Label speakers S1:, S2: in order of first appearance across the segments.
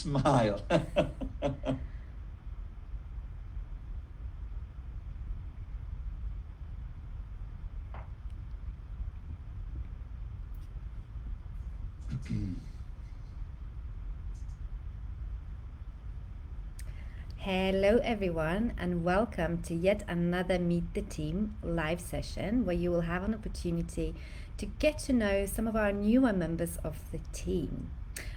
S1: smile.
S2: Hello, everyone, and welcome to yet another Meet the Team live session where you will have an opportunity to get to know some of our newer members of the team.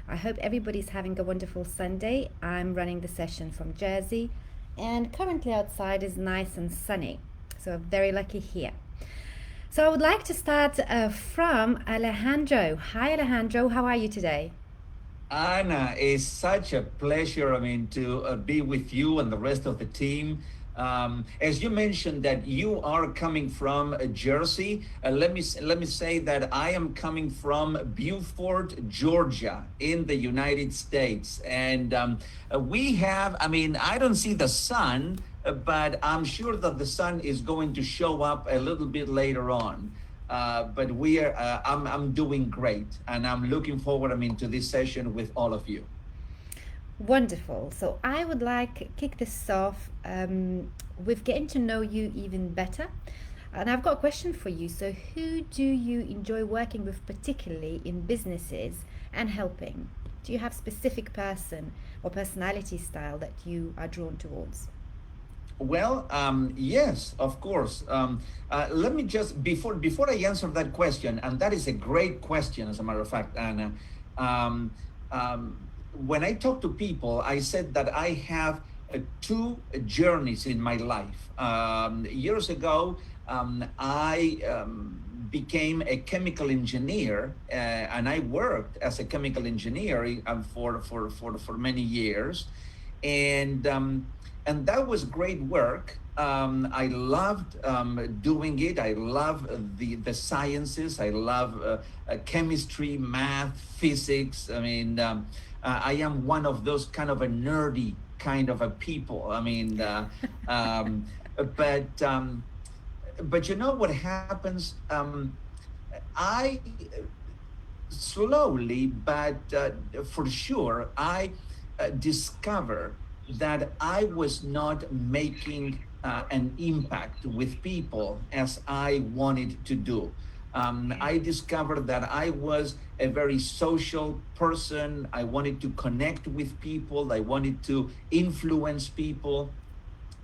S2: I hope everybody's having a wonderful Sunday. I'm running the session from Jersey, and currently outside is nice and sunny, so I'm very lucky here. So I would like to start from Alejandro. Hi, Alejandro, how are you today?
S1: Anna, it's such a pleasure, to be with you and the rest of the team. As you mentioned that you are coming from Jersey, let me say that I am coming from Beaufort, Georgia, in the United States, and we have. I don't see the sun, but I'm sure that the sun is going to show up a little bit later on. But we are. I'm doing great, and I'm looking forward. To this session with all of you.
S2: Wonderful. So I would like kick this off with getting to know you even better. And I've got a question for you. So who do you enjoy working with particularly in businesses and helping? Do you have specific person or personality style that you are drawn towards?
S1: Well, yes, of course. Let me just before I answer that question, and that is a great question, as a matter of fact, Anna. Um, um, when I talk to people, I said that I have two journeys in my life. Years ago, I became a chemical engineer, and I worked as a chemical engineer for many years, and and that was great work. I loved doing it. I love the sciences. I love chemistry, math, physics. I am one of those kind of a nerdy kind of a people. Um, but you know what happens? I slowly, but for sure, I discover that I was not making an impact with people as I wanted to do. I discovered that I was a very social person. I wanted to connect with people. I wanted to influence people.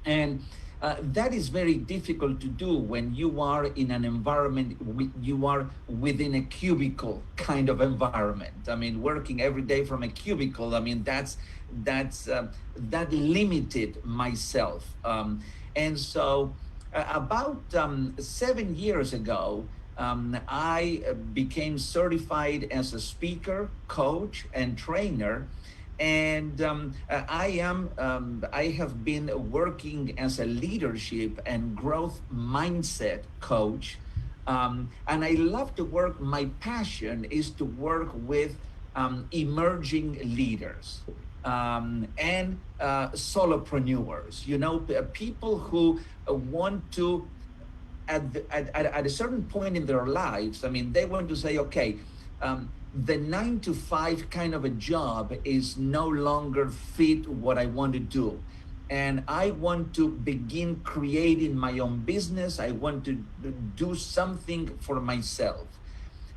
S1: And that is very difficult to do when you are in an environment, you are within a cubicle kind of environment. Working every day from a cubicle, that limited myself. And so about 7 years ago, I became certified as a speaker, coach, and trainer, and I have been working as a leadership and growth mindset coach, and I love to work. My passion is to work with emerging leaders and solopreneurs. People who want to at a certain point in their lives, they want to say, okay, the 9 to 5 kind of a job is no longer fit what I want to do. And I want to begin creating my own business. I want to do something for myself.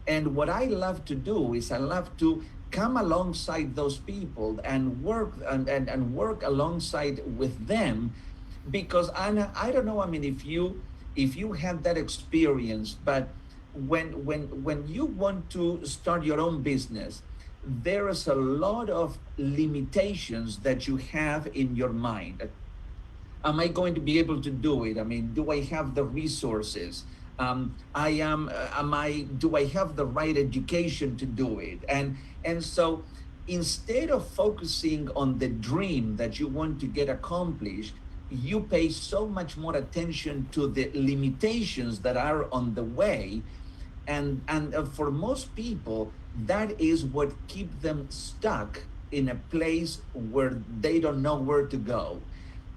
S1: And what I love to do is I love to come alongside those people and work alongside with them, because I don't know, if you had that experience, but when you want to start your own business, there is a lot of limitations that you have in your mind. Am I going to be able to do it? Do I have the resources? I am I Do I have the right education to do it? And so instead of focusing on the dream that you want to get accomplished, you pay so much more attention to the limitations that are on the way. And for most people, that is what keep them stuck in a place where they don't know where to go.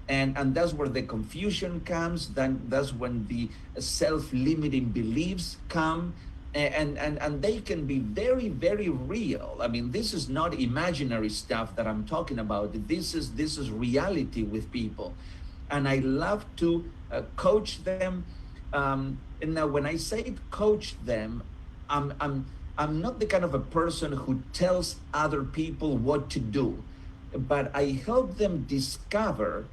S1: And that's where the confusion comes. Then that's when the self-limiting beliefs come. and they can be very, very real. I mean, this is not imaginary stuff that I'm talking about. This is reality with people, and I love to coach them. And now, when I say coach them, I'm not the kind of a person who tells other people what to do, but I help them discover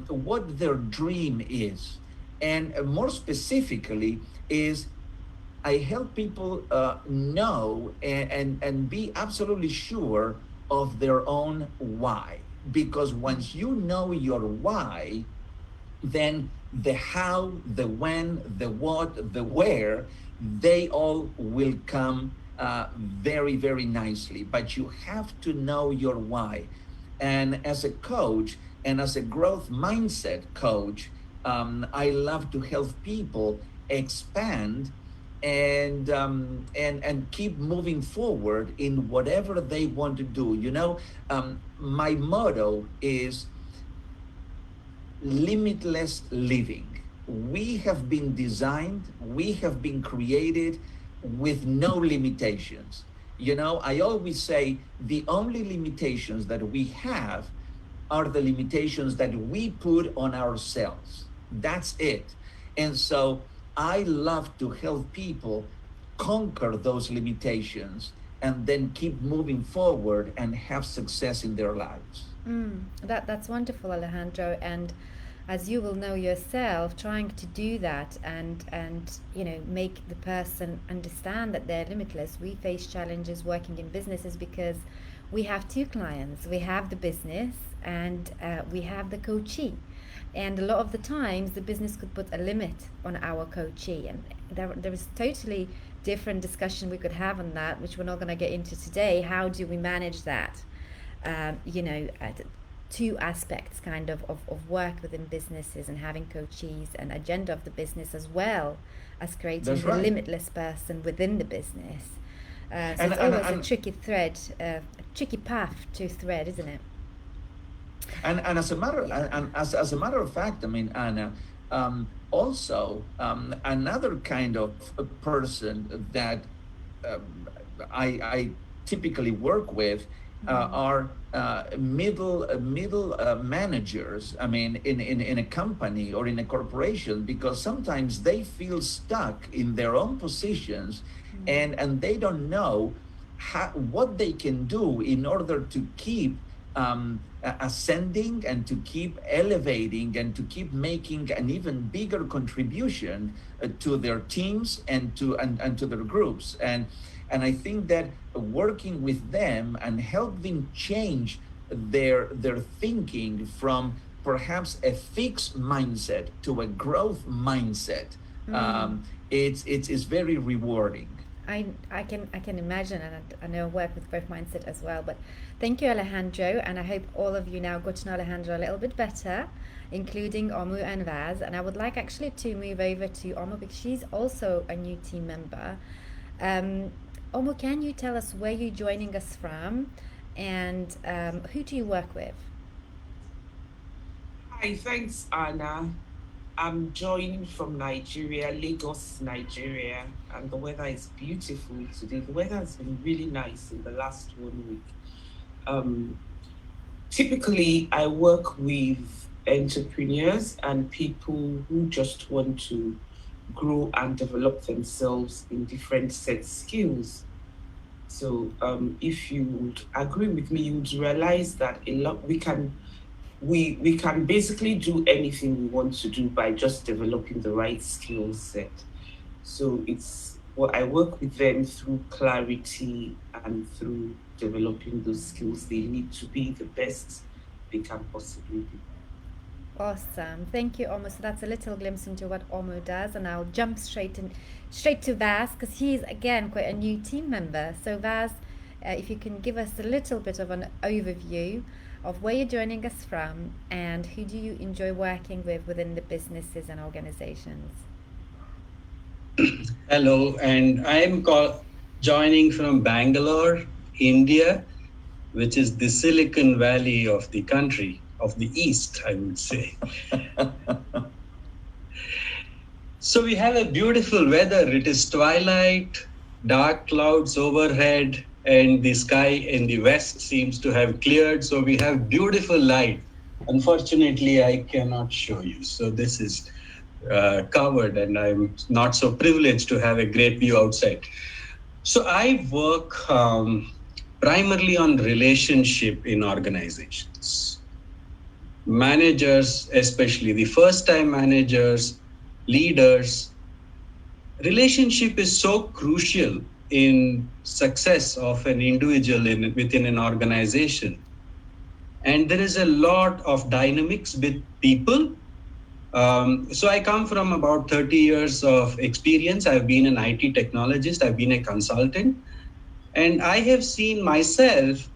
S1: what their dream is, and more specifically is I help people know and be absolutely sure of their own why. Because once you know your why, then the how, the when, the what, the where, they all will come very, very nicely. But you have to know your why. And as a coach and as a growth mindset coach, I love to help people expand and keep moving forward in whatever they want to do. You know, my motto is limitless living. We have been designed, we have been created with no limitations. You know, I always say the only limitations that we have are the limitations that we put on ourselves. That's it. And so I love to help people conquer those limitations and then keep moving forward and have success in their lives.
S2: That's wonderful, Alejandro. And as you will know yourself, trying to do that and you know, make the person understand that they're limitless. We face challenges working in businesses because we have two clients. We have the business and we have the coachee. And a lot of the times the business could put a limit on our coachee, and there is totally different discussion we could have on that, which we're not going to get into today. How do we manage that? You know, two aspects kind of work within businesses and having coachees, and agenda of the business, as well as creating
S1: That's
S2: the
S1: right.
S2: limitless person within the business. So
S1: And-
S2: it's always
S1: and-
S2: a tricky thread, a tricky path to thread, isn't it?
S1: And as a matter of fact, I mean, Anna, also another kind of a person that I typically work with are middle managers. I mean, in a company or in a corporation, because sometimes they feel stuck in their own positions, and they don't know what they can do in order to keep ascending and to keep elevating and to keep making an even bigger contribution to their teams and to their groups. And I think that working with them and helping change their thinking from perhaps a fixed mindset to a growth mindset, it's very rewarding.
S2: I can imagine, and I know I work with growth mindset as well. But thank you, Alejandro, and I hope all of you now got to know Alejandro a little bit better, including Omu and Vaz. And I would like actually to move over to Omu because she's also a new team member. Omu, can you tell us where you're joining us from, and who do you work with?
S3: Hi, thanks, Anna. I'm joining from Nigeria, Lagos, Nigeria, and the weather is beautiful today. The weather has been really nice in the last 1 week. Typically, I work with entrepreneurs and people who just want to grow and develop themselves in different set skills. So if you would agree with me, you would realize that we can basically do anything we want to do by just developing the right skill set. So I work with them through clarity and through developing those skills they need to be the best they can possibly be.
S2: Awesome. Thank you, Omu. So that's a little glimpse into what Omu does, and I'll jump straight to Vaz because he's again quite a new team member. So Vaz, if you can give us a little bit of an overview of where you're joining us from and who do you enjoy working with within the businesses and organizations.
S4: Hello, and I'm joining from Bangalore, India, which is the Silicon Valley of the country, of the East, I would say. So we have a beautiful weather. It is twilight. dark clouds overhead, and the sky in the west seems to have cleared. So we have beautiful light. Unfortunately, I cannot show you. So this is covered, and I'm not so privileged to have a great view outside. So I work primarily on relationship in organizations. Managers, especially the first-time managers, leaders, relationship is so crucial in success of an individual within an organization. And there is a lot of dynamics with people. So I come from about 30 years of experience. I've been an IT technologist. I've been a consultant. And I have seen myself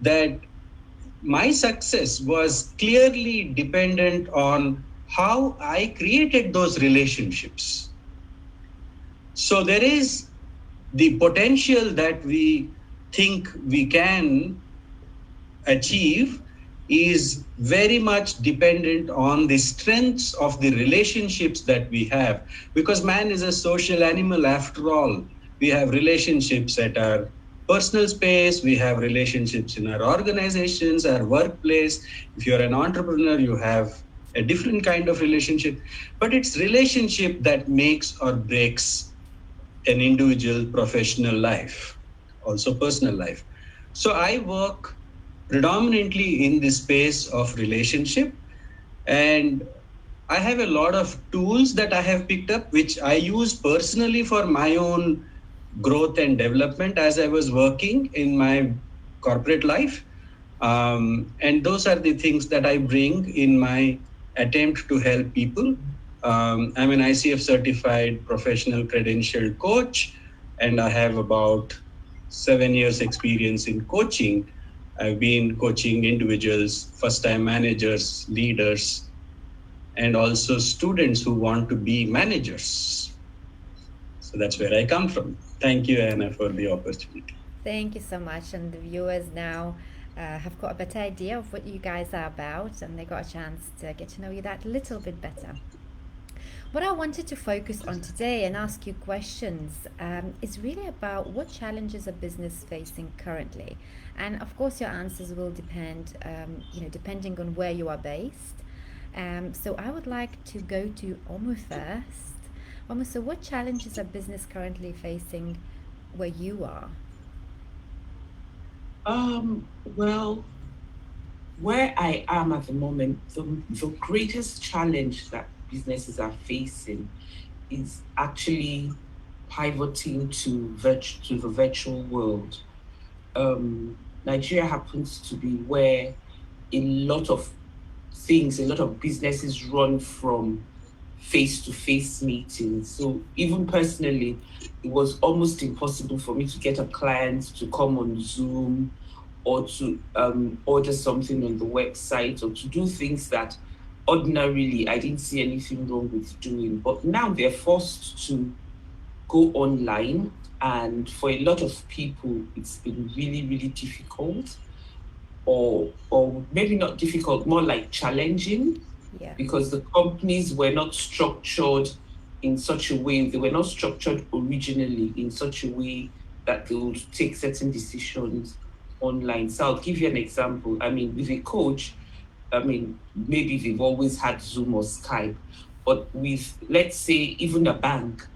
S4: that my success was clearly dependent on how I created those relationships. So there is the potential that we think we can achieve is very much dependent on the strengths of the relationships that we have, because man is a social animal after all. We have relationships at our personal space, we have relationships in our organizations, our workplace. If you're an entrepreneur, you have a different kind of relationship, but it's relationship that makes or breaks an individual professional life, also personal life. So I work predominantly in the space of relationship, and I have a lot of tools that I have picked up, which I use personally for my own growth and development as I was working in my corporate life. And those are the things that I bring in my attempt to help people. I'm an ICF certified professional credentialed coach, and I have about 7 years experience in coaching. I've been coaching individuals, first-time managers, leaders, and also students who want to be managers. So that's where I come from. Thank you, Anna, for the opportunity.
S2: Thank you so much. And the viewers now have got a better idea of what you guys are about, and they got a chance to get to know you that little bit better. What I wanted to focus on today and ask you questions is really about what challenges are business facing currently, and of course your answers will depend, depending on where you are based. So I would like to go to Omu first. Omu, so what challenges are business currently facing where you are?
S3: Well, where I am at the moment, the greatest challenge that businesses are facing is actually pivoting to the virtual world. Nigeria happens to be where a lot of businesses run from face-to-face meetings. So even personally, it was almost impossible for me to get a client to come on Zoom or to order something on the website or to do things that ordinarily I didn't see anything wrong with doing. But now they're forced to go online, and for a lot of people, it's been really, really difficult, or maybe not difficult, more like challenging.
S2: Yeah.
S3: Because the companies were not structured in such a way, they were not structured originally in such a way that they would take certain decisions online. So I'll give you an example. I mean, with a coach, maybe they've always had Zoom or Skype, but with, let's say, even a bank,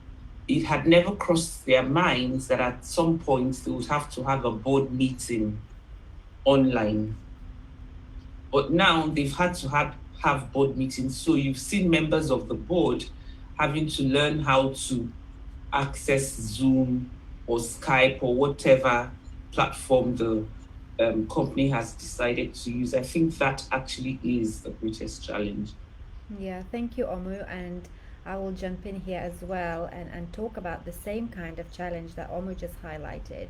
S3: it had never crossed their minds that at some point they would have to have a board meeting online. But now they've had to have board meetings. So you've seen members of the board having to learn how to access Zoom or Skype or whatever platform the company has decided to use. I think that actually is the greatest challenge.
S2: Yeah, thank you, Omu. And I will jump in here as well and talk about the same kind of challenge that Omu just highlighted.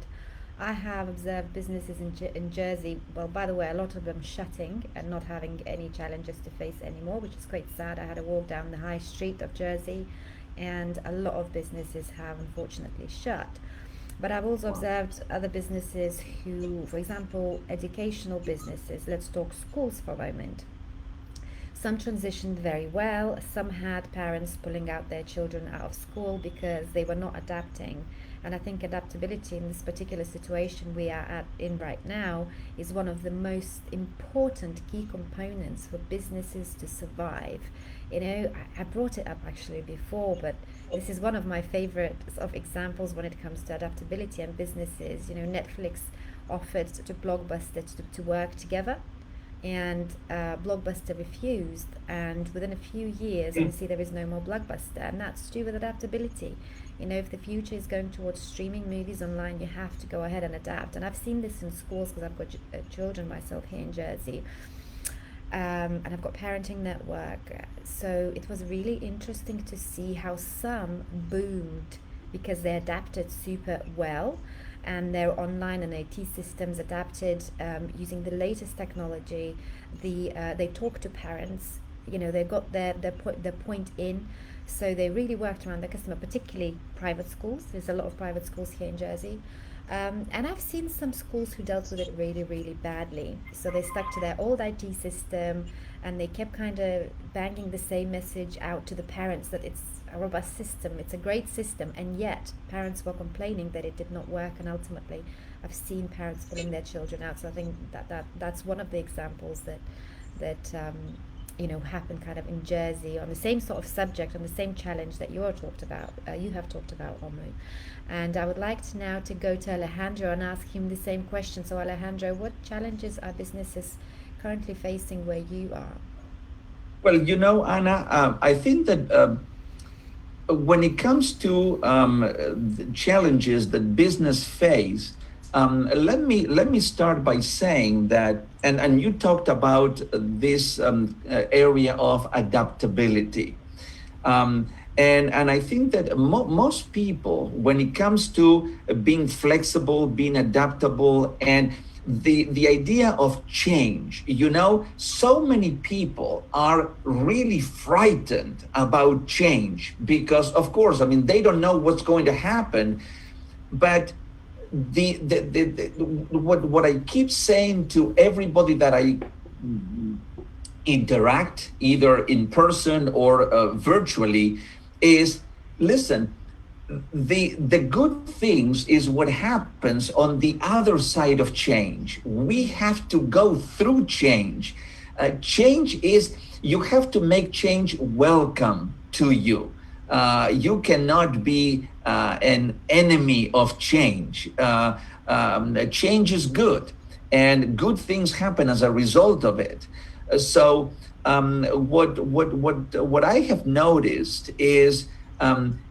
S2: I have observed businesses in Jersey, well, by the way, a lot of them shutting and not having any challenges to face anymore, which is quite sad. I had a walk down the high street of Jersey, and a lot of businesses have unfortunately shut. But I've also observed other businesses who, for example, educational businesses, let's talk schools for a moment. Some transitioned very well. Some had parents pulling out their children out of school because they were not adapting And I think adaptability in this particular situation we are in right now is one of the most important key components for businesses to survive. You know, I brought it up actually before, but this is one of my favorite of examples when it comes to adaptability and businesses. You know, Netflix offered to Blockbuster to work together, and Blockbuster refused, and within a few years obviously there is no more Blockbuster, and that's to do with adaptability. You know, if the future is going towards streaming movies online, you have to go ahead and adapt. And I've seen this in schools because I've got children myself here in Jersey, and I've got Parenting Network, so it was really interesting to see how some boomed because they adapted super well, and their online and IT systems adapted using the latest technology. They talked to parents, you know, they got their point in, so they really worked around the customer, particularly private schools. There's a lot of private schools here in Jersey. And I've seen some schools who dealt with it really, really badly. So they stuck to their old IT system, and they kept kind of banging the same message out to the parents that it's a robust system, it's a great system, and yet parents were complaining that it did not work, and ultimately I've seen parents pulling their children out. So I think that's one of the examples that you know, happened kind of in Jersey on the same sort of subject, on the same challenge that you have talked about, Omu. And I would like to now to go to Alejandro and ask him the same question. So Alejandro, what challenges are businesses currently facing where you are?
S1: Well, you know, Anna, I think that when it comes to the challenges that business face, let me start by saying that, and you talked about this area of adaptability, and I think that most people, when it comes to being flexible, being adaptable, and the idea of change, you know, so many people are really frightened about change because, of course, I mean, they don't know what's going to happen. But what I keep saying to everybody that I interact, either in person or virtually, is listen. The good things is what happens on the other side of change. We have to go through change. Change is, you have to make change welcome to you. You cannot be an enemy of change. Change is good, and good things happen as a result of it. So what I have noticed is,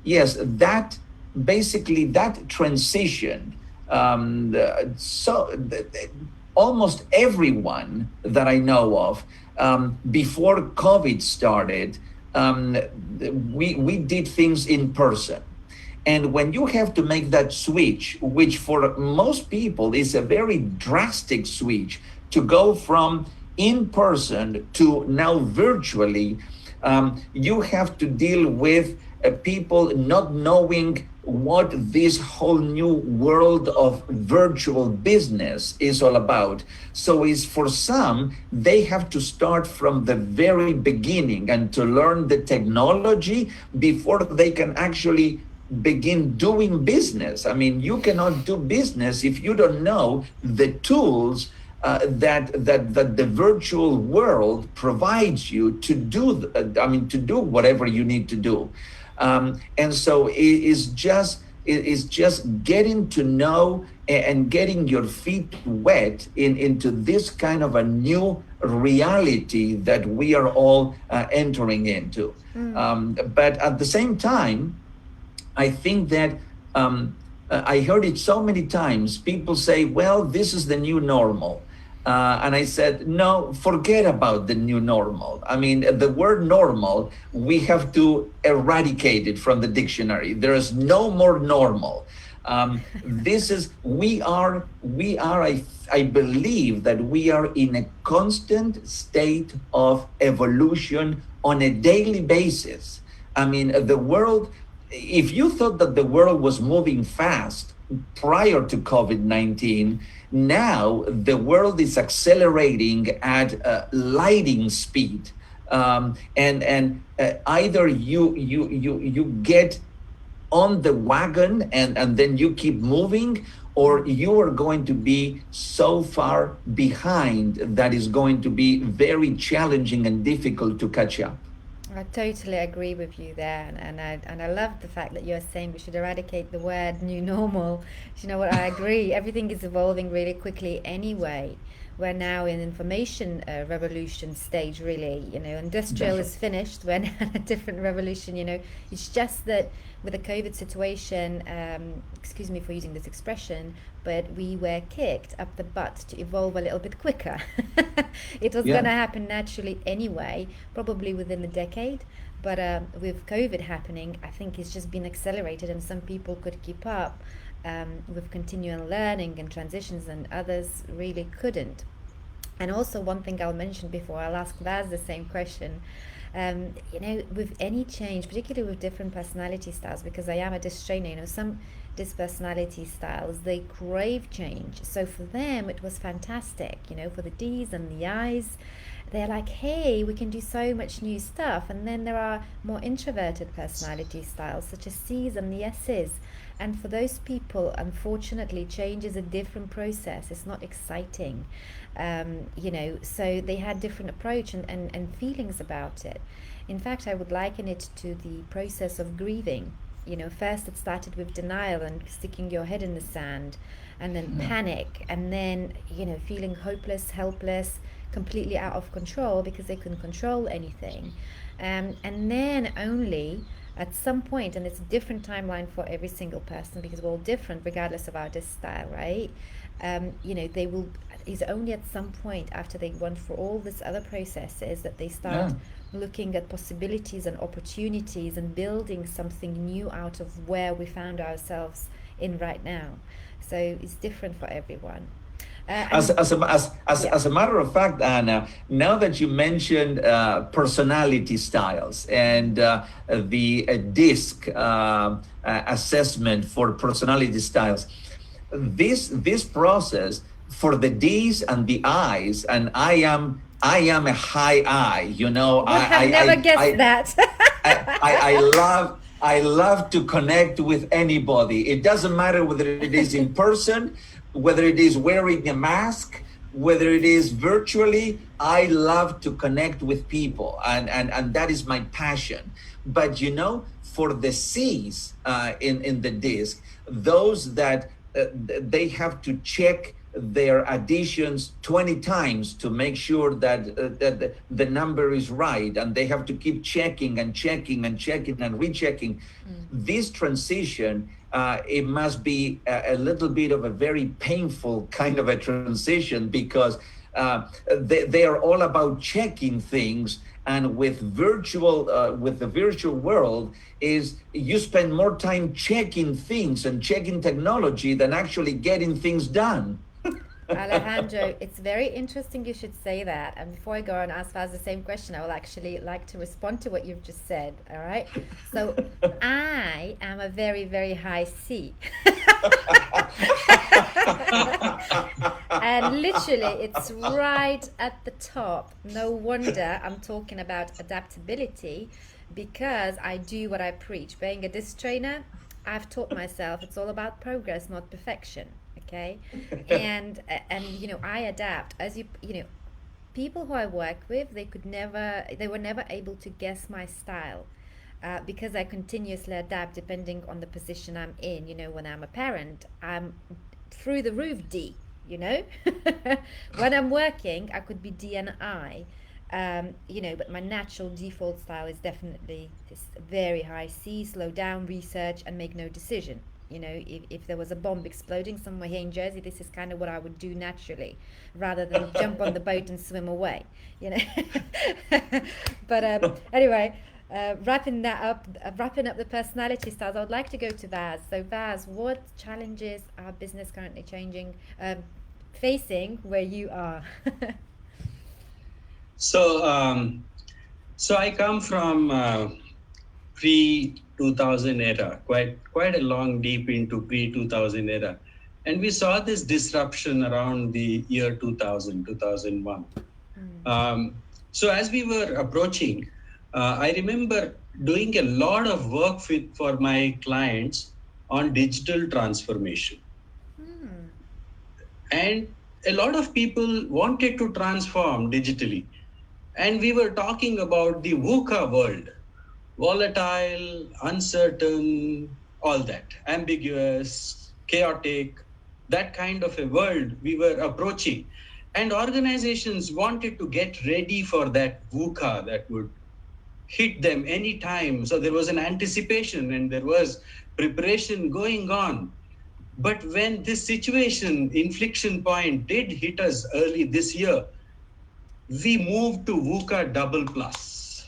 S1: yes, that basically that transition. Almost everyone that I know of, before COVID started, we did things in person. And when you have to make that switch, which for most people is a very drastic switch, to go from in person to now virtually, you have to deal with people not knowing what this whole new world of virtual business is all about. So is for some, they have to start from the very beginning and to learn the technology before they can actually begin doing business. I mean, you cannot do business if you don't know the tools that the virtual world provides you to do. To do whatever you need to do. And so it is just getting to know and getting your feet wet into this kind of a new reality that we are all entering into. But at the same time, I think that I heard it so many times. People say, well, this is the new normal. And I said, no, forget about the new normal. I mean, the word normal, we have to eradicate it from the dictionary. There is no more normal. I believe that we are in a constant state of evolution on a daily basis. I mean, the world, if you thought that the world was moving fast prior to COVID-19, now the world is accelerating at lightning speed, and either you get on the wagon and then you keep moving, or you are going to be so far behind that is going to be very challenging and difficult to catch up.
S2: I totally agree with you there, and I love the fact that you're saying we should eradicate the word new normal. You know what? I agree. Everything is evolving really quickly anyway. We're now in information revolution stage, really. You know, industrial is finished. We're now in a different revolution. You know, it's just that with the COVID situation, excuse me for using this expression, but we were kicked up the butt to evolve a little bit quicker. It was going to happen naturally anyway, probably within a decade. But with COVID happening, I think it's just been accelerated, and some people could keep up with continual learning and transitions, and others really couldn't. And also, one thing I'll mention before I'll ask Vaz the same question. You know, with any change, particularly with different personality styles, because I am a DISC trainer, you know, some DISC personality styles, they crave change. So for them, it was fantastic, you know, for the Ds and the Is, they're like, hey, we can do so much new stuff. And then there are more introverted personality styles, such as Cs and the S's. And for those people, unfortunately, change is a different process. It's not exciting. You know, so they had different approach and feelings about it. In fact, I would liken it to the process of grieving. You know, first it started with denial and sticking your head in the sand, and then panic, and then, you know, feeling hopeless, helpless, completely out of control because they couldn't control anything. And then only at some point, and it's a different timeline for every single person because we're all different regardless of our DISC style, right? You know, they will, it's only at some point after they went through all these other processes that they start looking at possibilities and opportunities and building something new out of where we found ourselves in right now. So it's different for everyone.
S1: As a matter of fact, Anna, now that you mentioned personality styles and the DISC assessment for personality styles, this process for the Ds and the Is, and I am a high I, you know.
S2: I never guessed that.
S1: I love to connect with anybody. It doesn't matter whether it is in person, whether it is wearing a mask, whether it is virtually. I love to connect with people, and that is my passion. But you know, for the Cs in the DISC, those that they have to check their additions 20 times to make sure that the number is right, and they have to keep checking and checking and checking and rechecking. This transition, it must be a little bit of a very painful kind of a transition, because they are all about checking things. And with with the virtual world, is you spend more time checking things and checking technology than actually getting things done.
S2: Alejandro, it's very interesting you should say that. And before I go and ask Vaz the same question, I will actually like to respond to what you've just said. All right. So I am a very, very high C. And literally, it's right at the top. No wonder I'm talking about adaptability, because I do what I preach. Being a DISC trainer, I've taught myself it's all about progress, not perfection. Okay, and you know, I adapt. As you know, people who I work with, they were never able to guess my style, because I continuously adapt depending on the position I'm in. You know, when I'm a parent, I'm through the roof D. You know, when I'm working, I could be D and I. You know, but my natural default style is definitely this very high C, slow down, research, and make no decision. You know, if there was a bomb exploding somewhere here in Jersey, this is kind of what I would do naturally, rather than jump on the boat and swim away, you know. But anyway, wrapping up the personality styles, I would like to go to Vaz. So Vaz, what challenges are business currently facing where you are?
S4: So I come from pre-2000 era, quite a long deep into pre-2000 era. And we saw this disruption around the year 2000, 2001. So as we were approaching, I remember doing a lot of work for my clients on digital transformation. And a lot of people wanted to transform digitally. And we were talking about the VUCA world: volatile, uncertain, all that, ambiguous, chaotic, that kind of a world we were approaching. And organizations wanted to get ready for that VUCA that would hit them anytime. So there was an anticipation and there was preparation going on. But when this situation, inflection point, did hit us early this year, we moved to VUCA double plus.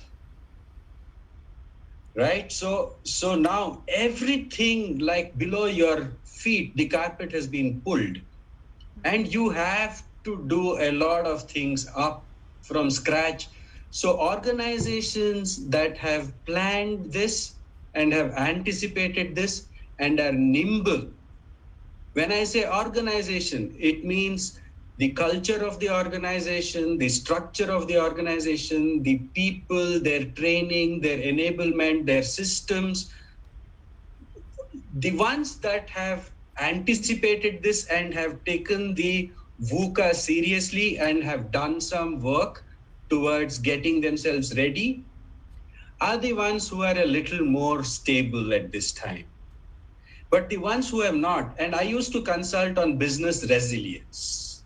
S4: Right? So now everything like below your feet, the carpet has been pulled. And you have to do a lot of things up from scratch. So organizations that have planned this and have anticipated this and are nimble. When I say organization, it means the culture of the organization, the structure of the organization, the people, their training, their enablement, their systems. The ones that have anticipated this and have taken the VUCA seriously and have done some work towards getting themselves ready are the ones who are a little more stable at this time. But the ones who have not, and I used to consult on business resilience.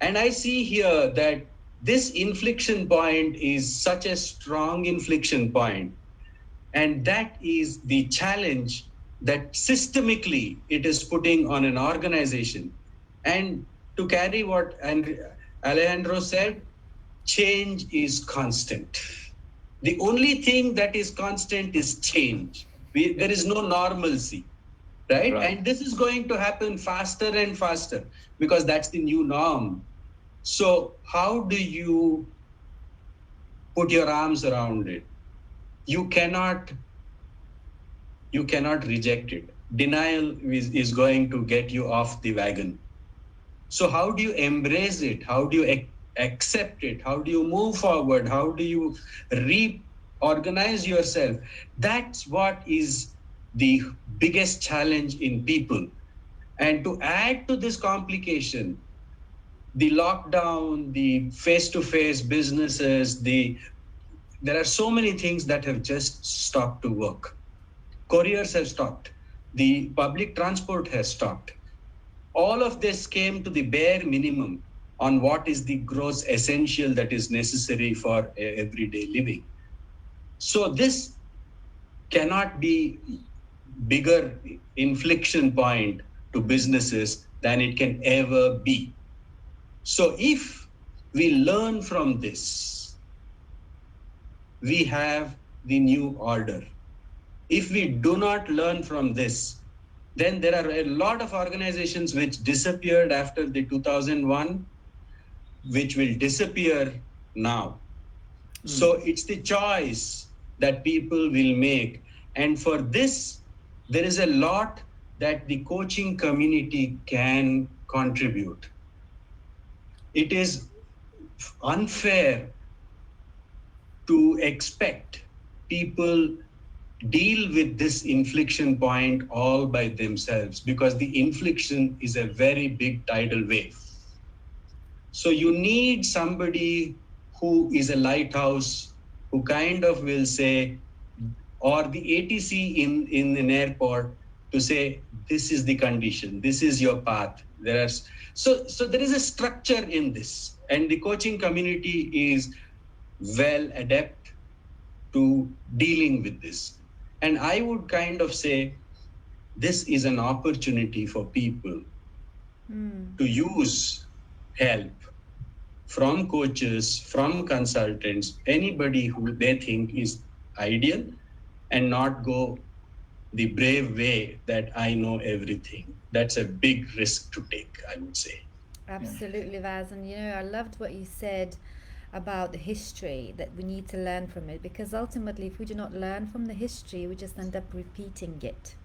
S4: And I see here that this inflection point is such a strong inflection point. And that is the challenge that systemically it is putting on an organization. And to carry what Alejandro said, change is constant. The only thing that is constant is change. There is no normalcy, right? And this is going to happen faster and faster because that's the new norm. So how do you put your arms around it? You cannot reject it. Denial is going to get you off the wagon. So how do you embrace it? How do you accept it? How do you move forward? How do you reorganize yourself? That's what is the biggest challenge in people. And to add to this complication, the lockdown, the face-to-face businesses, there are so many things that have just stopped to work. Couriers have stopped. The public transport has stopped. All of this came to the bare minimum on what is the gross essential that is necessary for everyday living. So this cannot be bigger inflection point to businesses than it can ever be. So if we learn from this, we have the new order. If we do not learn from this, then there are a lot of organizations which disappeared after the 2001, which will disappear now. So it's the choice that people will make. And for this, there is a lot that the coaching community can contribute. It is unfair to expect people deal with this inflection point all by themselves because the inflection is a very big tidal wave. So you need somebody who is a lighthouse, who kind of will say, or the ATC in an airport to say, this is the condition, this is your path. So there is a structure in this, and the coaching community is well adept to dealing with this. And I would kind of say this is an opportunity for people to use help from coaches, from consultants, anybody who they think is ideal, and not go the brave way that I know everything. That's a big risk to take, I would say.
S2: Absolutely, Vaz. And I loved what you said about the history, that we need to learn from it, because ultimately if we do not learn from the history, we just end up repeating it.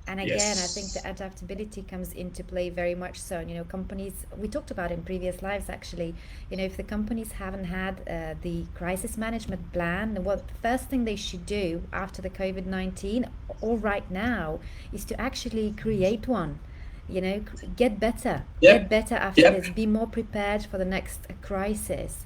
S2: And again, I
S4: Yes.
S2: think the adaptability comes into play very much so. You know, companies, we talked about in previous lives actually, you know, if the companies haven't had the crisis management plan, what the first thing they should do after the COVID-19 or right now is to actually create one. You know, get
S4: Yep.
S2: better after
S4: Yep.
S2: this, be more prepared for the next crisis.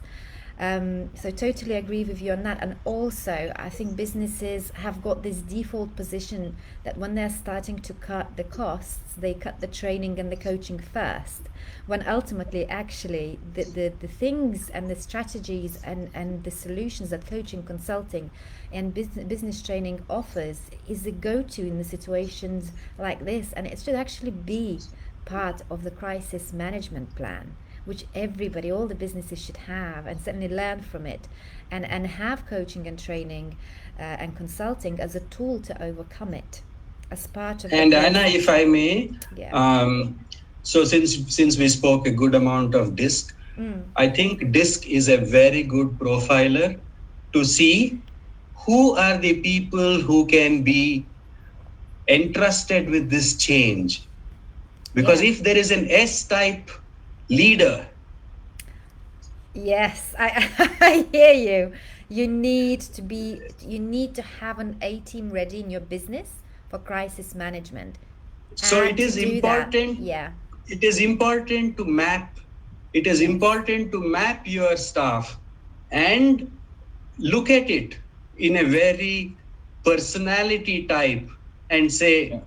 S2: So totally agree with you on that. And also, I think businesses have got this default position that when they're starting to cut the costs, they cut the training and the coaching first. When ultimately, actually, the things and the strategies and the solutions that coaching, consulting, and business training offers is the go-to in the situations like this. And it should actually be part of the crisis management plan, which everybody, all the businesses should have and certainly learn from it, and have coaching and training and consulting as a tool to overcome it as part of
S4: And
S2: the
S4: Anna, if I may,
S2: Yeah.
S4: so since we spoke a good amount of DISC, I think DISC is a very good profiler to see who are the people who can be entrusted with this change. Because
S2: Yeah.
S4: if there is an S-type leader,
S2: Yes, I hear you. You need to have an A team ready in your business for crisis management.
S4: so
S2: And
S4: it
S2: to
S4: is
S2: do that,
S4: important.
S2: yeah.
S4: It is important to map. It is
S2: Yes.
S4: important to map your staff and look at it in a very personality type and say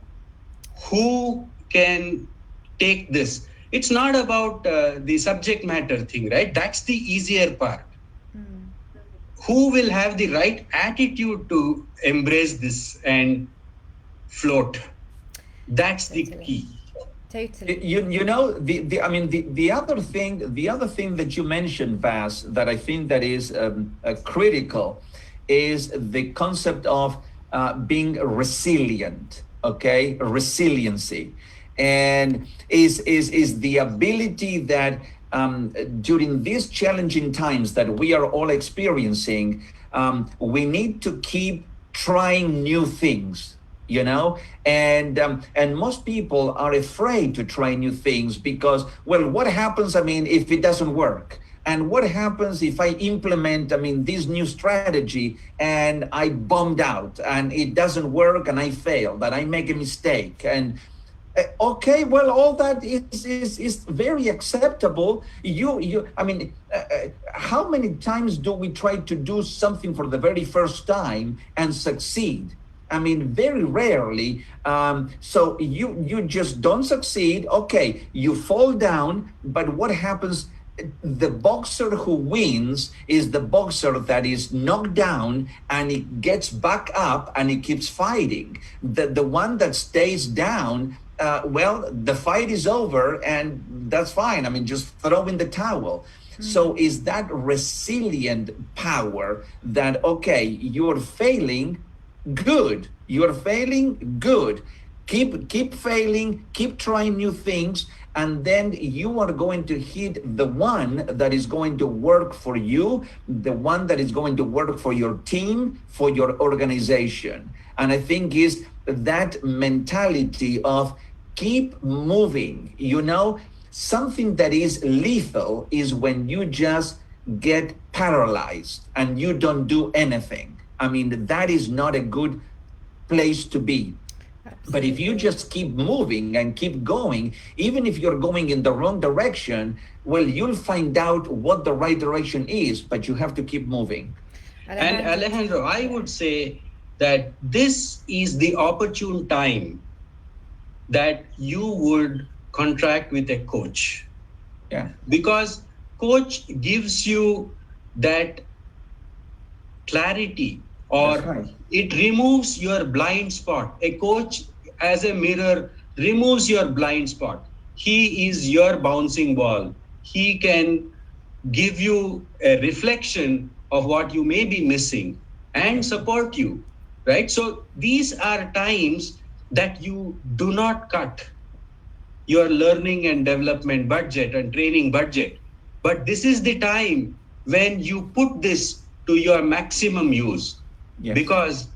S4: who can take this. It's not about the subject matter thing, right? That's the easier part. Who will have the right attitude to embrace this and float? That's the
S2: Totally.
S4: key.
S2: Totally.
S1: You know, the other thing that you mentioned, Vas, that I think that is critical is the concept of being resilient. Okay, resiliency, and is the ability that during these challenging times that we are all experiencing, we need to keep trying new things, you know, and most people are afraid to try new things because, well, what happens, I mean, if it doesn't work? And what happens if I implement, I mean, this new strategy and I bombed out and it doesn't work and I fail, that I make a mistake? And okay, well, all that is very acceptable. I mean, how many times do we try to do something for the very first time and succeed? I mean, very rarely. So you just don't succeed. Okay, you fall down, but what happens? The boxer who wins is the boxer that is knocked down and he gets back up and he keeps fighting. The one that stays down, well, the fight is over and that's fine. I mean, just throw in the towel. So is that resilient power that, okay, you're failing, good. You're failing, good. Keep failing, keep trying new things, and then you are going to hit the one that is going to work for you, the one that is going to work for your team, for your organization. And I think is that mentality of keep moving. You know, something that is lethal is when you just get paralyzed and you don't do anything. I mean, that is not a good place to be. But if you just keep moving and keep going, even if you're going in the wrong direction, well, you'll find out what the right direction is, but you have to keep moving.
S4: And Alejandro, I would say that this is the opportune time that you would contract with a coach.
S1: Yeah.
S4: Because coach gives you that clarity, or
S1: That's right.
S4: it removes your blind spot. A coach, as a mirror, removes your blind spot. He is your bouncing ball. He can give you a reflection of what you may be missing and support you, right? So these are times that you do not cut your learning and development budget and training budget. But this is the time when you put this to your maximum use.
S1: Yes.
S4: Because,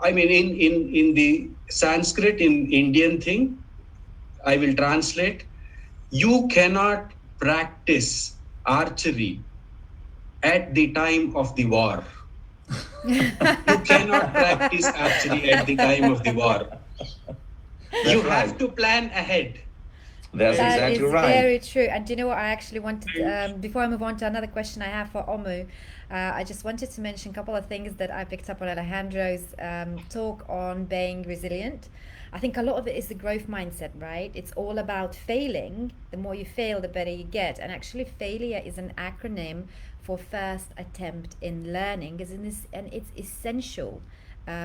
S4: I mean, in the Sanskrit in Indian thing, I will translate. You cannot practice archery at the time of the war. You cannot practice archery at the time of the war. You have to plan ahead.
S1: That's
S2: That
S1: exactly
S2: is
S1: right.
S2: very true. And do you know what I actually wanted, before I move on to another question I have for Omu, I just wanted to mention a couple of things that I picked up on Alejandro's talk on being resilient. I think a lot of it is the growth mindset, right? It's all about failing. The more you fail, the better you get. And actually, failure is an acronym for first attempt in learning, and it's essential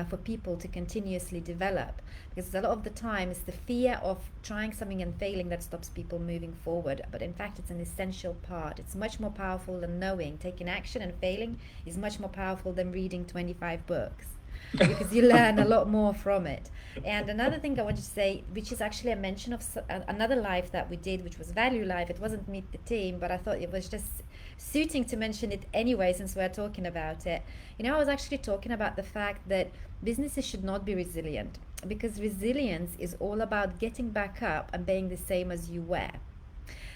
S2: for people to continuously develop, because a lot of the time it's the fear of trying something and failing that stops people moving forward. But in fact, it's an essential part. It's much more powerful than knowing. Taking action and failing is much more powerful than reading 25 books, because you learn a lot more from it. And another thing I wanted to say, which is actually a mention of another live that we did, which was Value Live. It wasn't Meet the Team, but I thought it was just suiting to mention it anyway, since we're talking about it. I was actually talking about the fact that businesses should not be resilient, because resilience is all about getting back up and being the same as you were.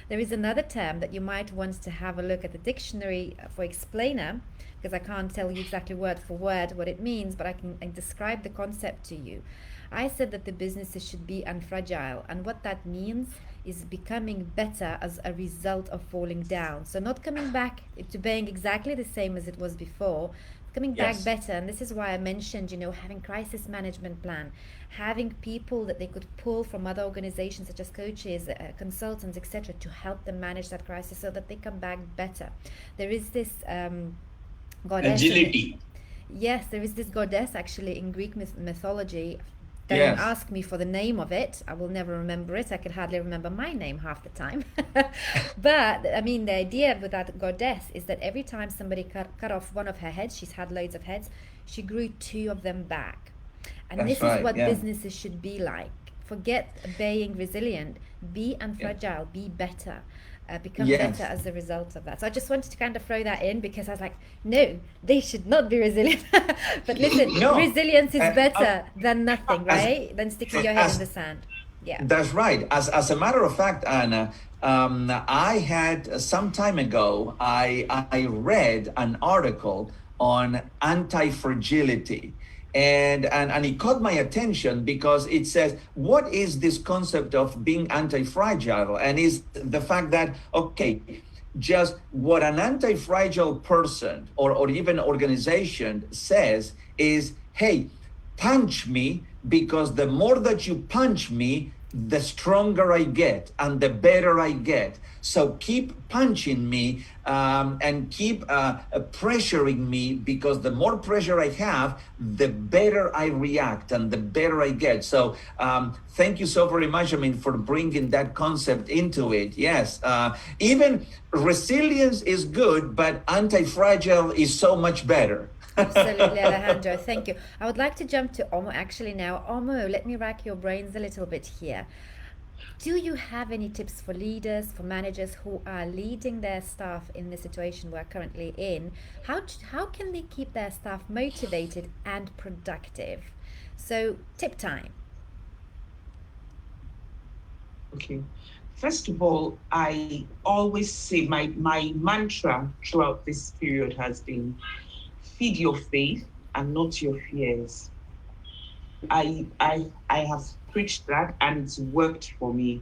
S2: There is another term that you might want to have a look at the dictionary for explainer, because I can't tell you exactly word for word what it means, but I can describe the concept to you. I said that the businesses should be unfragile, and what that means is becoming better as a result of falling down. So not coming back to being exactly the same as it was before, coming back
S1: Yes.
S2: better. And this is why I mentioned, having crisis management plan, having people that they could pull from other organizations such as coaches, consultants, etc., to help them manage that crisis so that they come back better. There is this goddess.
S4: Agility.
S2: Yes, there is this goddess actually in Greek mythology. Don't
S1: Yes.
S2: ask me for the name of it. I will never remember it. I could hardly remember my name half the time. But I mean, the idea with that goddess is that every time somebody cut off one of her heads, she's had loads of heads, she grew two of them back. And
S1: That's
S2: this
S1: right,
S2: is what
S1: yeah.
S2: businesses should be like. Forget being resilient. Be unfragile. Be better. Become
S1: Yes.
S2: better as a result of that. So I just wanted to kind of throw that in, because I was like, no, they should not be resilient. But listen,
S1: No.
S2: resilience is better than nothing,
S1: as-
S2: right? Than sticking your head
S1: as-
S2: in the sand. Yeah.
S1: That's right. As a matter of fact, Anna, I had some time ago, I read an article on anti-fragility. And it caught my attention because it says, what is this concept of being anti-fragile? And is the fact that, okay, just what an anti-fragile person or even organization says is, hey, punch me, because the more that you punch me, the stronger I get and the better I get. So keep punching me and keep pressuring me, because the more pressure I have, the better I react and the better I get. So thank you so very much, for bringing that concept into it. Yes, even resilience is good, but anti-fragile is so much better.
S2: Absolutely, Alejandro. Thank you. I would like to jump to Omo actually now. Omo, let me rack your brains a little bit here. Do you have any tips for leaders, for managers who are leading their staff in the situation we're currently in? How can they keep their staff motivated and productive? So, tip time.
S3: Okay. First of all, I always say my mantra throughout this period has been feed your faith and not your fears. I have preached that, and it's worked for me.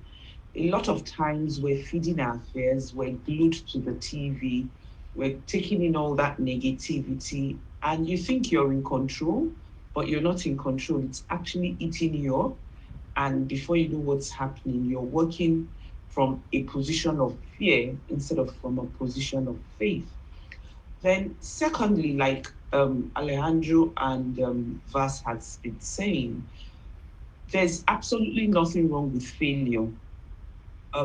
S3: A lot of times we're feeding our fears, we're glued to the TV, we're taking in all that negativity, and you think you're in control, but you're not in control. It's actually eating you up, and before you know what's happening, you're working from a position of fear instead of from a position of faith. Then secondly, like Alejandro and Vas has been saying, there's absolutely nothing wrong with failure.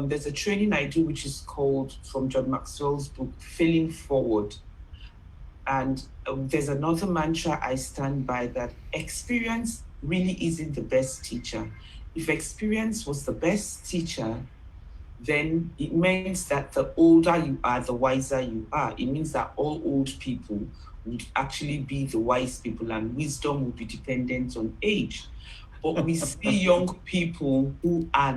S3: There's a training I do which is called, from John Maxwell's book, Failing Forward. And there's another mantra I stand by, that experience really isn't the best teacher. If experience was the best teacher, then it means that the older you are, the wiser you are. It means that all old people would actually be the wise people, and wisdom would be dependent on age. but we see young people who are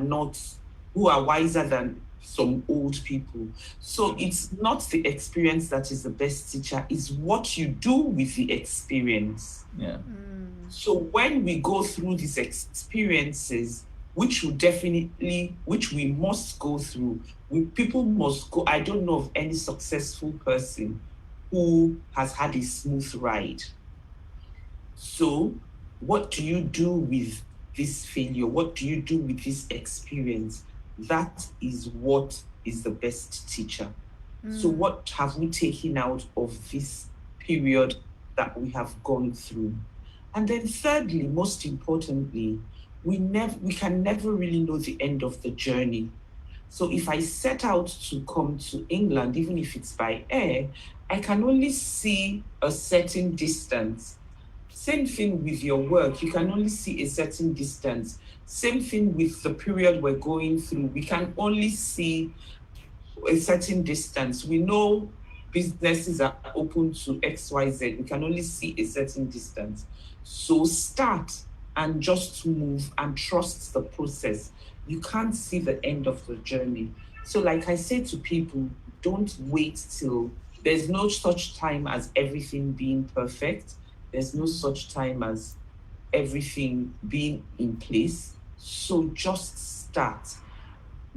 S3: wiser than some old people. So it's not the experience that is the best teacher, it's what you do with the experience.
S1: Yeah.
S3: So when we go through these experiences, which we must go through, people must go. I don't know of any successful person who has had a smooth ride. So what do you do with this failure? What do you do with this experience? That is what is the best teacher. So what have we taken out of this period that we have gone through? And then thirdly, most importantly, we can never really know the end of the journey. So if I set out to come to England, even if it's by air, I can only see a certain distance. Same thing with your work, you can only see a certain distance. Same thing with the period we're going through, we can only see a certain distance. We know businesses are open to XYZ, we can only see a certain distance. So start and just move and trust the process. You can't see the end of the journey. So like I say to people, don't wait till, there's no such time as everything being perfect. There's no such time as everything being in place. So just start.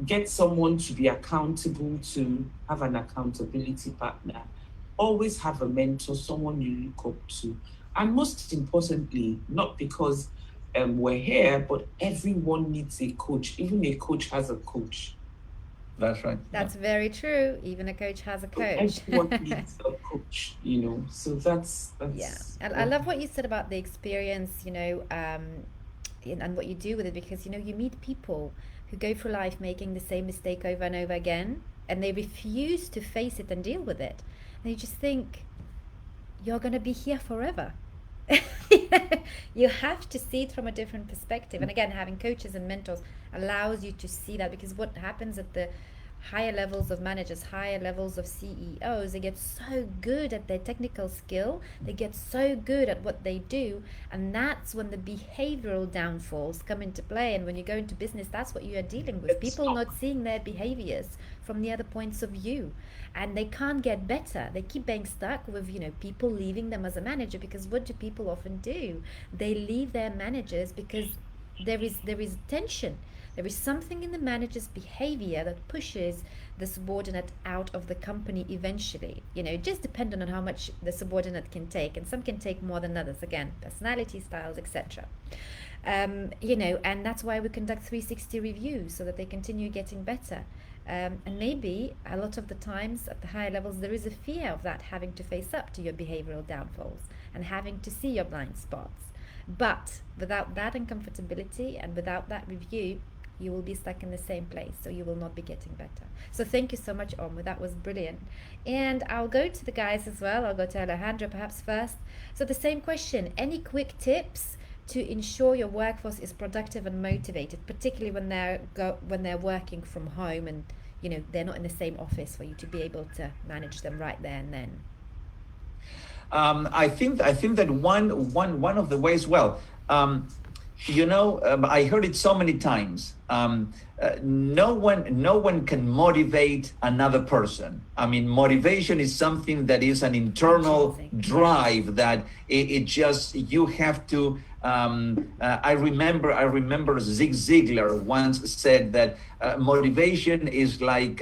S3: Get someone to be accountable to, have an accountability partner. Always have a mentor, someone you look up to. And most importantly, not because we're here, but everyone needs a coach. Even a coach has a coach.
S1: That's right.
S2: That's very true. Even a coach has a coach.
S3: Everyone needs a coach, So that's
S2: yeah. And I love what you said about the experience, and what you do with it, because you meet people who go through life making the same mistake over and over again, and they refuse to face it and deal with it. And you just think, you're going to be here forever. You have to see it from a different perspective. And again, having coaches and mentors allows you to see that, because what happens at the higher levels of managers, higher levels of CEOs, they get so good at their technical skill, they get so good at what they do, and that's when the behavioral downfalls come into play. And when you go into business, that's what you are dealing with, people not seeing their behaviors from the other points of view, and they can't get better. They keep being stuck with people leaving them as a manager, because what do people often do? They leave their managers because there is tension. There is something in the manager's behavior that pushes the subordinate out of the company eventually. Just depending on how much the subordinate can take, and some can take more than others. Again, personality styles, etc. And that's why we conduct 360 reviews, so that they continue getting better. And maybe a lot of the times at the higher levels, there is a fear of that, having to face up to your behavioral downfalls and having to see your blind spots. But without that uncomfortability and without that review, you will be stuck in the same place, so you will not be getting better. So thank you so much, Omo. That was brilliant. And I'll go to the guys as well. I'll go to Alejandro perhaps first. So the same question, any quick tips to ensure your workforce is productive and motivated, particularly when they're working from home and they're not in the same office, for you to be able to manage them right there and then?
S1: I think that one of the ways, I heard it so many times. No one can motivate another person. I mean, motivation is something that is an internal drive that it just, you have to. I remember Zig Ziglar once said that motivation is like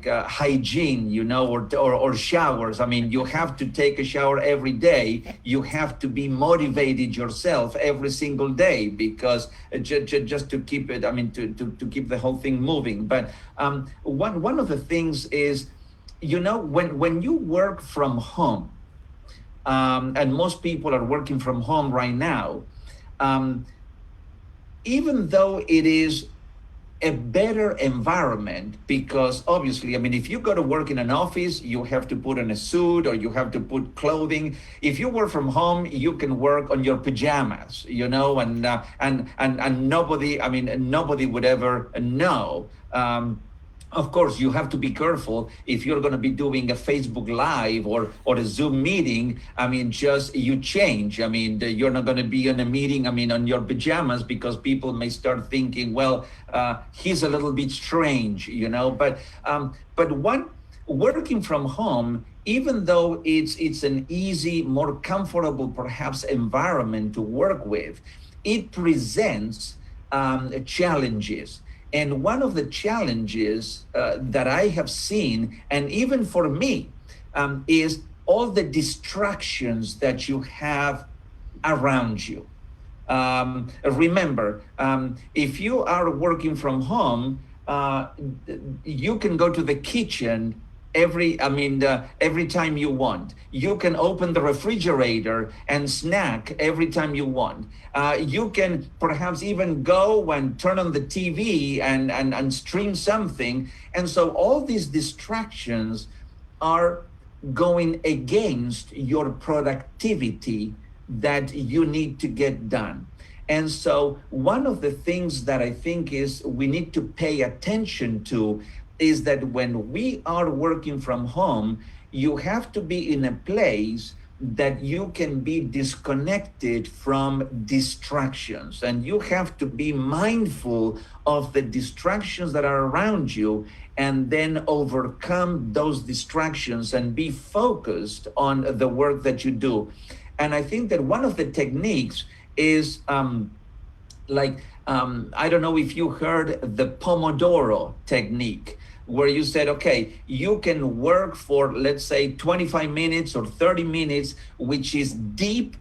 S1: hygiene, or showers. I mean, you have to take a shower every day. You have to be motivated yourself every single day, because just to keep it, to keep the whole thing moving. But one of the things is, when you work from home, and most people are working from home right now, even though it is a better environment, because obviously, if you go to work in an office, you have to put on a suit or you have to put clothing. If you work from home, you can work on your pajamas, and nobody would ever know. Of course, you have to be careful if you're going to be doing a Facebook Live or a Zoom meeting. I mean, just you change. I mean, you're not going to be in a meeting, I mean, on your pajamas, because people may start thinking, well, he's a little bit strange, you know. But one working from home, even though it's an easy, more comfortable, perhaps, environment to work with, it presents challenges. And one of the challenges that I have seen, and even for me, is all the distractions that you have around you. Remember, if you are working from home, you can go to the kitchen every time you want. You can open the refrigerator and snack every time you want. You can perhaps even go and turn on the TV and stream something. And so all these distractions are going against your productivity that you need to get done. And so one of the things that I think is we need to pay attention to is that when we are working from home, you have to be in a place that you can be disconnected from distractions, and you have to be mindful of the distractions that are around you, and then overcome those distractions and be focused on the work that you do. And I think that one of the techniques is I don't know if you heard the Pomodoro technique, where you said, okay, you can work for, let's say, 25 minutes or 30 minutes, which is deep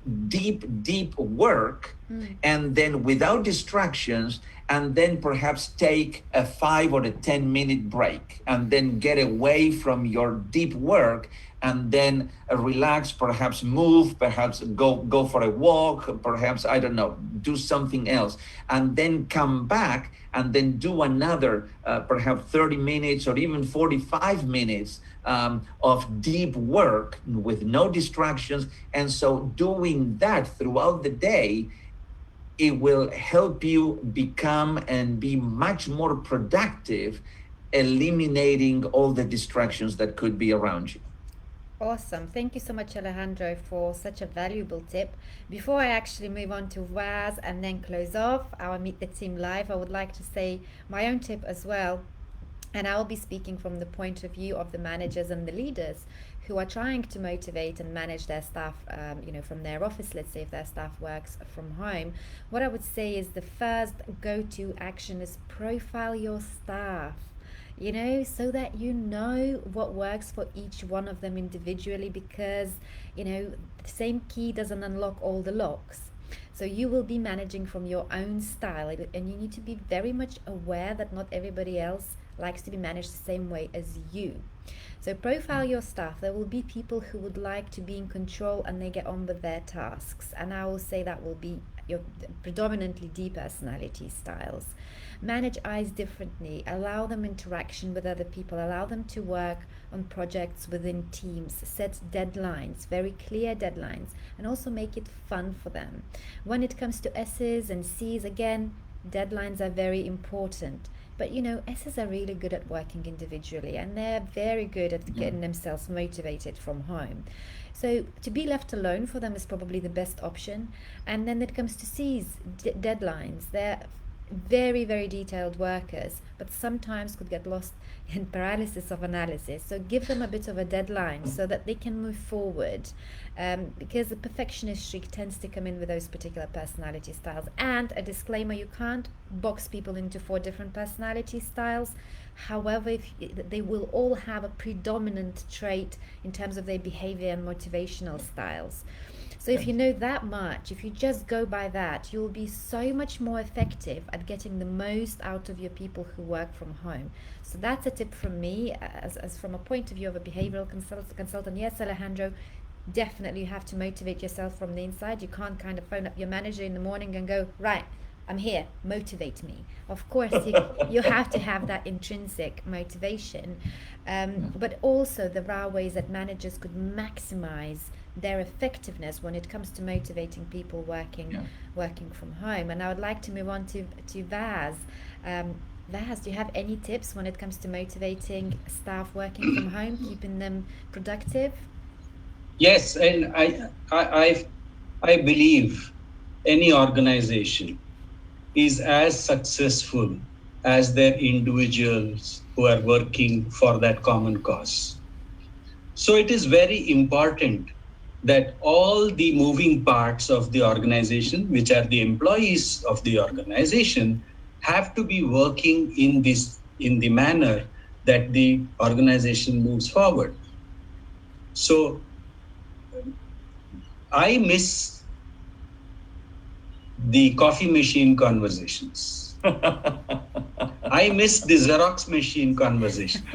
S1: work, and then without distractions, and then perhaps take a 5 or a 10-minute break, and then get away from your deep work, and then relax, perhaps move, perhaps go for a walk, perhaps, I don't know, do something else, and then come back and then do another perhaps 30 minutes or even 45 minutes of deep work with no distractions. And so doing that throughout the day, it will help you become and be much more productive, eliminating all the distractions that could be around you.
S2: Awesome. Thank you so much, Alejandro, for such a valuable tip. Before I actually move on to Vaz and then close off our Meet the Team Live, I would like to say my own tip as well. And I'll be speaking from the point of view of the managers and the leaders who are trying to motivate and manage their staff, from their office, let's say if their staff works from home. What I would say is the first go-to action is profile your staff. So that you know what works for each one of them individually, because, the same key doesn't unlock all the locks. So you will be managing from your own style, and you need to be very much aware that not everybody else likes to be managed the same way as you. So profile your staff. There will be people who would like to be in control and they get on with their tasks. And I will say that will be your predominantly D personality styles. Manage eyes differently, allow them interaction with other people, allow them to work on projects within teams, set deadlines, very clear deadlines, and also make it fun for them. When it comes to S's and C's, again, deadlines are very important. But S's are really good at working individually, and they're very good at getting themselves motivated from home. So to be left alone for them is probably the best option. And then it comes to C's, deadlines. They're very, very detailed workers, but sometimes could get lost in paralysis of analysis. So give them a bit of a deadline so that they can move forward, because the perfectionist streak tends to come in with those particular personality styles. And a disclaimer, you can't box people into 4 different personality styles. However, they will all have a predominant trait in terms of their behavior and motivational styles. So if you know that much, if you just go by that, you'll be so much more effective at getting the most out of your people who work from home. So that's a tip from me, as from a point of view of a behavioral consultant. Yes, Alejandro, definitely you have to motivate yourself from the inside. You can't kind of phone up your manager in the morning and go, right, I'm here, motivate me. Of course, you have to have that intrinsic motivation. But also there are ways that managers could maximize their effectiveness when it comes to motivating people working from home. And I would like to move on to Vaz. Vas, do you have any tips when it comes to motivating staff working from home, keeping them productive?
S4: Yes, and I believe any organization is as successful as their individuals who are working for that common cause. So it is very important that all the moving parts of the organization, which are the employees of the organization, have to be working in the manner that the organization moves forward. So I miss the coffee machine conversations. I miss the Xerox machine conversations.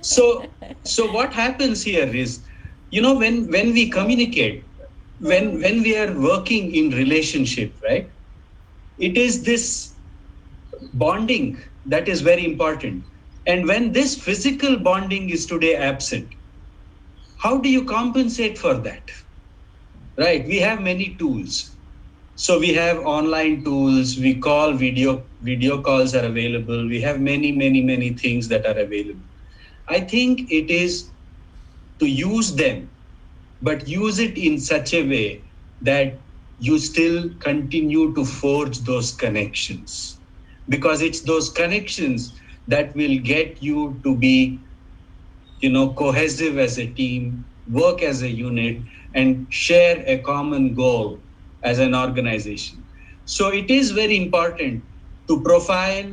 S4: So what happens here is, when we communicate, when we are working in relationship, right? It is this bonding that is very important. And when this physical bonding is today absent, how do you compensate for that? Right? We have many tools. So we have online tools, we call video calls are available. We have many things that are available. I think it is to use them, but use it in such a way that you still continue to forge those connections, because it's those connections that will get you to be, cohesive as a team, work as a unit, and share a common goal as an organization. So it is very important to profile,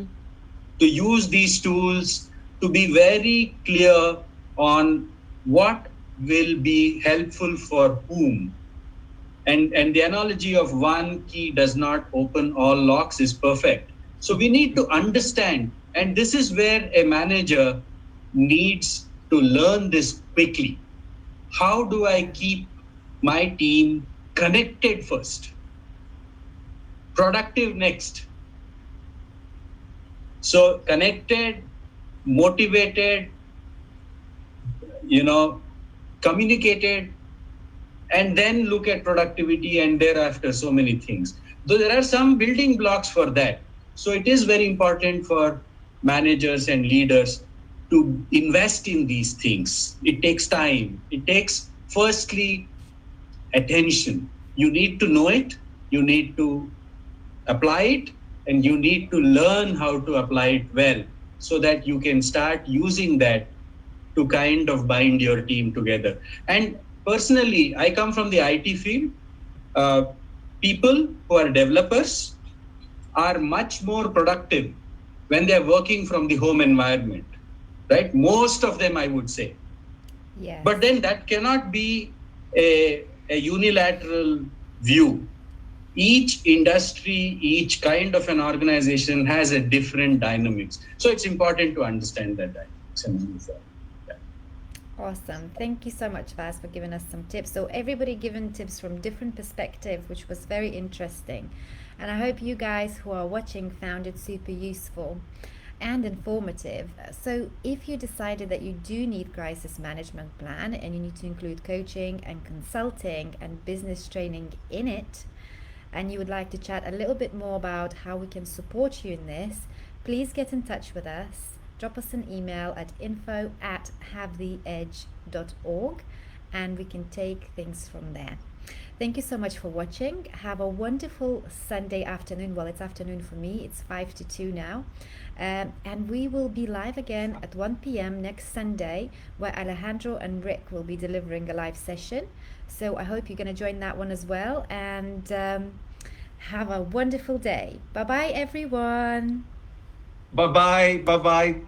S4: to use these tools, to be very clear on what will be helpful for whom. And the analogy of one key does not open all locks is perfect. So we need to understand, and this is where a manager needs to learn this quickly. How do I keep my team connected first, productive next? So connected, motivated, communicated, and then look at productivity, and thereafter so many things. Though there are some building blocks for that. So it is very important for managers and leaders to invest in these things. It takes time. It takes, firstly, attention. You need to know it, you need to apply it, and you need to learn how to apply it well, so that you can start using that to kind of bind your team together. And personally, I come from the IT field. People who are developers are much more productive when they're working from the home environment, right? Most of them, I would say.
S2: Yes.
S4: But then that cannot be a unilateral view. Each industry, each kind of an organization has a different dynamics. So it's important to understand that dynamics and move forward.
S2: Awesome. Thank you so much, Vas, for giving us some tips. So everybody given tips from different perspectives, which was very interesting. And I hope you guys who are watching found it super useful and informative. So if you decided that you do need crisis management plan and you need to include coaching and consulting and business training in it, and you would like to chat a little bit more about how we can support you in this, please get in touch with us. Drop us an email at info@havetheedge.org and we can take things from there. Thank you so much for watching. Have a wonderful Sunday afternoon. Well, it's afternoon for me. It's 5 to 2 now. And we will be live again at 1 p.m. next Sunday, where Alejandro and Rick will be delivering a live session. So I hope you're going to join that one as well. And have a wonderful day. Bye-bye, everyone.
S1: Bye-bye. Bye-bye.